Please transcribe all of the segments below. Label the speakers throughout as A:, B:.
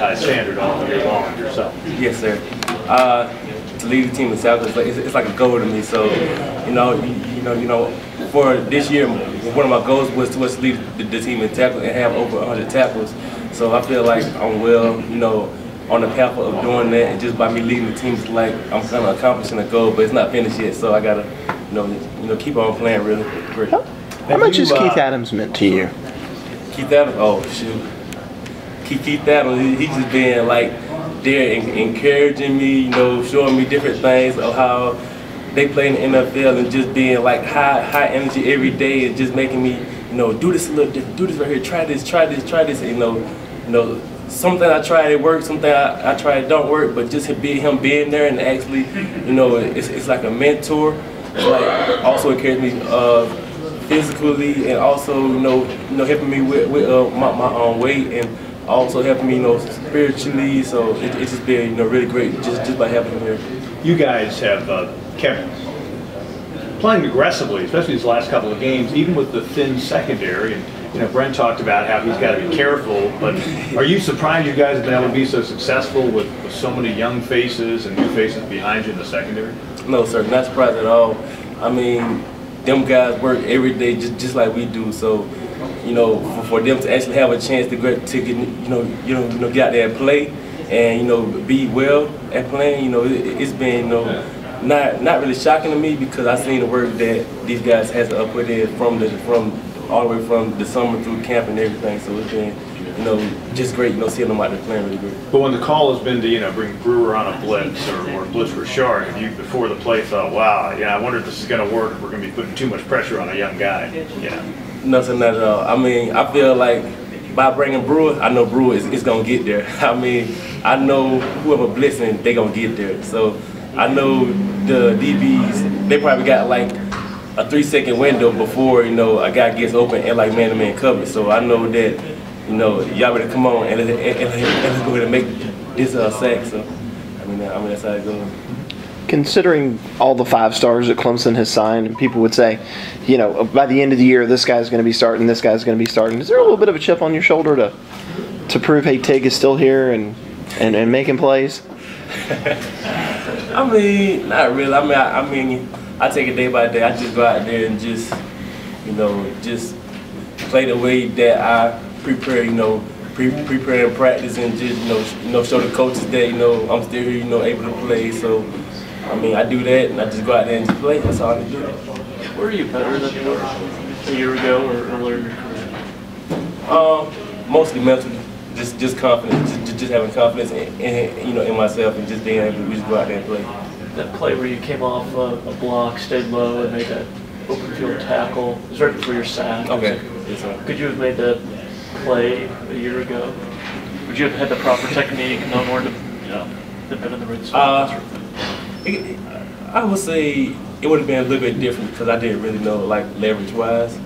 A: high standard all year long yourself.
B: Yes, sir. To lead the team in tackles, it's like a goal to me. So, you know, for this year, one of my goals was to lead the team in tackles and have over 100 tackles. So I feel like I'm well, you know, on the path of doing that, and just by me leading the team, it's like I'm kind of accomplishing a goal, but it's not finished yet. So I gotta, you know, keep on playing really great.
C: How much has Keith Adams meant to you?
B: Keith Adams, oh shoot, Keith Adams, he's just been like there encouraging me, you know, showing me different things of how they play in the NFL, and just being like high energy every day, and just making me, you know, do this a little different, do this right here, try this, and, you know, something I tried it worked, something I tried it don't work, but just him being there and actually, you know, it's like a mentor. It's like also encouraged me physically, and also, you know, helping me with my own weight, and also helping me, you know, spiritually. So it's just been, you know, really great just by having him here.
A: You guys have kept playing aggressively, especially these last couple of games, even with the thin secondary. And you know, Brent talked about how he's got to be careful, but are you surprised you guys have been able to be so successful with so many young faces and new faces behind you in the secondary?
B: No, sir, not surprised at all. I mean, them guys work every day just like we do. So, you know, for them to actually have a chance to get, you know, get out there and play, and, you know, be well at playing, you know, it's been, you know, not really shocking to me, because I've seen the work that these guys has to put in from all the way from the summer through camp and everything. So it's been, you know, just great, you know, seeing them out there playing really good.
A: But when the call has been to, you know, bring Brewer on a blitz or blitz Richard, have you before the play thought, wow, yeah, I wonder if this is going to work, if we're going to be putting too much pressure on a young guy? Yeah.
B: Nothing, not at all. I mean, I feel like by bringing Brewer, I know Brewer is going to get there. I mean, I know whoever blitzing, they going to get there. So I know the DBs, they probably got like a 3-second window before, you know, a guy gets open and like man-to-man coverage. So I know that, you know, y'all better come on and let's go ahead and make this sack. So I mean that's how it goes.
C: Considering all the 5 stars that Clemson has signed, and people would say, you know, by the end of the year, this guy's going to be starting, this guy's going to be starting. Is there a little bit of a chip on your shoulder to prove, hey, Tig is still here and making plays?
B: I mean, not really. I mean, I take it day by day. I just go out there and just, you know, just play the way that I prepare, you know, prepare and practice, and just, you know, show the coaches that, you know, I'm still here, you know, able to play. So, I mean, I do that, and I just go out there and just play. That's all I do.
D: Were you better than you were a year ago or earlier in your career?
B: Mostly mentally, just confidence, just having confidence in, you know, in myself, and just being able to just go out there and play.
D: That play where you came off a block, stayed low, and made that open field tackle, it was right before your sack.
B: Okay. Yes, sir.
D: Could you have made that play a year ago? Would you have had the proper technique, known where to, you know, have been in the right spot?
B: I would say it would have been a little bit different, because I didn't really know, like, leverage-wise,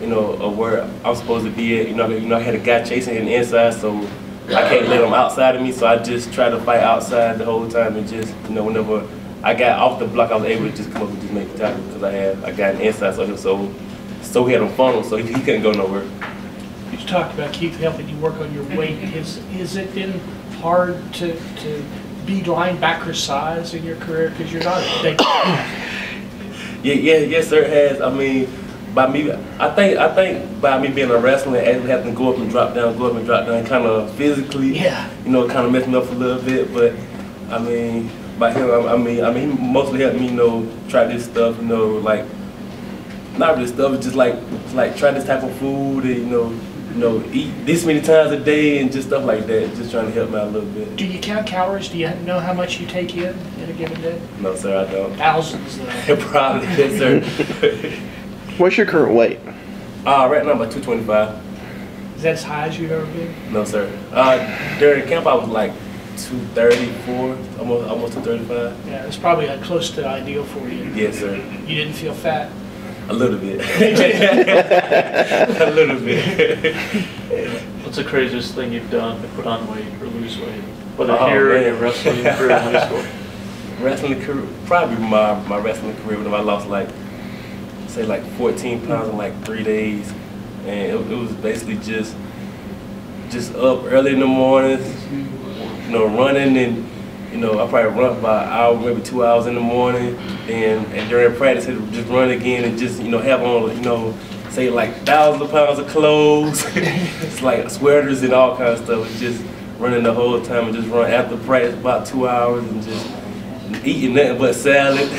B: you know, of where I'm supposed to be at. You know, I had a guy chasing in the inside, so I can't let him outside of me, so I just tried to fight outside the whole time, and just, you know, whenever I got off the block, I was able to just come up and just make the tackle, because I had a guy in the inside, so he had him funneled, so he couldn't go nowhere.
E: You talked about Keith helping you work on your weight. Has it been hard to be linebacker size in your career, because you're not a big
B: Yes, sir, it has. I mean, by me, I think by me being a wrestler and actually having to go up and drop down, kind of physically,
E: yeah,
B: you know, kind of messed me up a little bit. But I mean, by him, I mean, he mostly helped me, you know, try this stuff, you know, like not really stuff, it's just like try this type of food, and you know, eat this many times a day and just stuff like that, just trying to help me out a little bit.
E: Do you count calories? Do you know how much you take in a given day?
B: No, sir, I don't.
E: Thousands, though.
B: Probably, yes, sir.
C: What's your current weight?
B: Right now I'm about 225.
E: Is that as high as you've ever been?
B: No, sir. During camp I was like 234, almost 235.
E: Yeah, it's probably close to ideal for you.
B: Yes, sir.
E: You didn't feel fat?
B: A little bit. A little bit.
D: What's the craziest thing you've done to put on weight or lose weight? Whether here or your wrestling career in high school?
B: Wrestling career, probably my wrestling career, when I lost like 14 pounds in like 3 days. And it was basically just up early in the morning, you know, running and, you know, I probably run about an hour, maybe 2 hours in the morning, and during practice, I'd just run again and just, you know, have on, you know, say like thousands of pounds of clothes, it's like sweaters and all kinds of stuff. It's just running the whole time and just run after practice about 2 hours and just eating nothing but salad,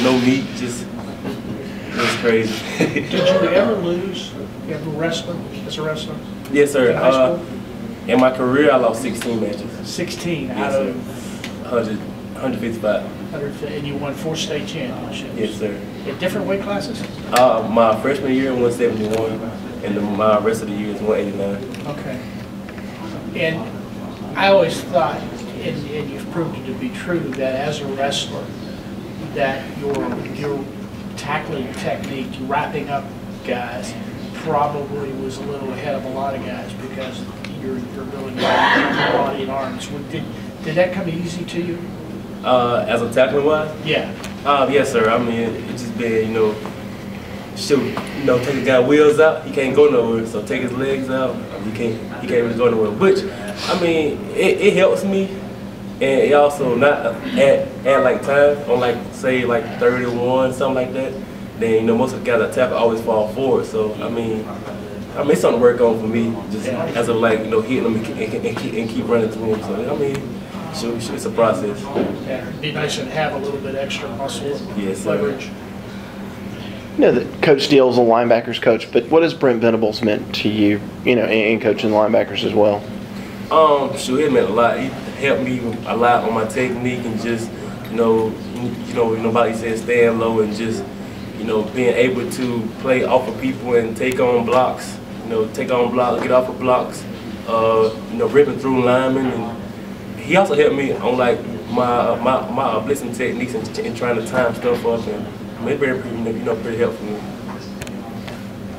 B: no meat, just, it was crazy.
E: Did you ever lose? You ever wrestling as a wrestler?
B: Yes, sir.
E: In high school?
B: In my career, I lost 16 matches.
E: 16
B: Yes,
E: out
B: sir.
E: of
B: 155.
E: 100, and you won 4 state championships.
B: Yes, sir.
E: In different weight classes?
B: My freshman year, 171, and my rest of the year is 189.
E: Okay. And I always thought, and you've proved it to be true, that as a wrestler, that your tackling technique, wrapping up guys, probably was a little ahead of a lot of guys because you're building your body and arms. Did that come easy to you?
B: As a tackling wise?
E: Yeah.
B: Yes, sir. I mean, it just been, you know, shoot, you know, take a guy wheels out, he can't go nowhere. So take his legs out, he can't really go nowhere. Which, I mean, it helps me, and it also not at like times on like say like 31, something like that. Then you know most of the guys that tackle always fall forward. So I mean, it's something to work on for me, just as of like, you know, hitting them and keep running through them. So I mean, it's a process.
E: Yeah, it'd be nice to have a little bit extra muscle leverage.
C: You know that Coach Steele's a linebackers coach, but what has Brent Venables meant to you, you know, in coaching linebackers as well?
B: Sure, it meant a lot. He helped me a lot on my technique and just, you know, nobody said staying low and just, you know, being able to play off of people and take on blocks, you know, get off of blocks, you know, ripping through linemen. And he also helped me on like my blitzing techniques and trying to time stuff up, and it's very, you know, pretty helpful.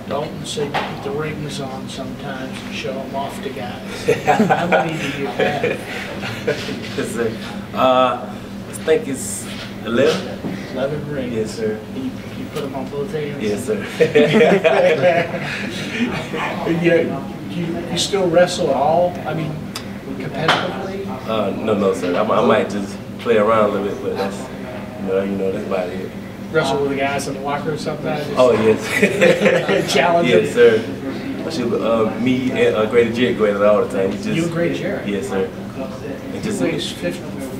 E: Dalton said you put the rings on sometimes and show them off to guys. How many do you have?
B: Yes, sir. I think it's 11.
E: 11 rings.
B: Yes, sir.
E: You put them on both hands?
B: Yes, sir.
E: You still wrestle at all? I mean, competitively?
B: No, sir. I might just play around a little bit, but that's, you know, that's about it.
E: Wrestle with the guys in the locker or sometimes?
B: Oh, yes.
E: Challenging?
B: Yes, sir. Me and Grady Jerry go at it all the time.
E: You and Grady Jerry?
B: Yes, sir.
E: He weighs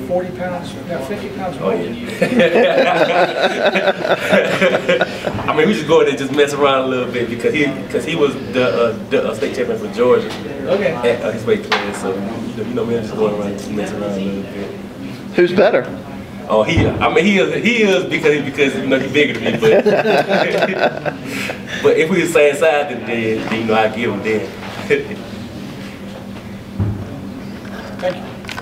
E: 40 pounds, no, 50 pounds more than you.
B: I mean, we just go in there and just mess around a little bit because he was the state champion for Georgia.
E: Okay.
B: At his weight class, so you know, we're just going around and just mess around a little bit.
C: Who's better?
B: Oh, he is because you know he's bigger than me, but but if we the same size, then you know I give him then.
E: Thank you.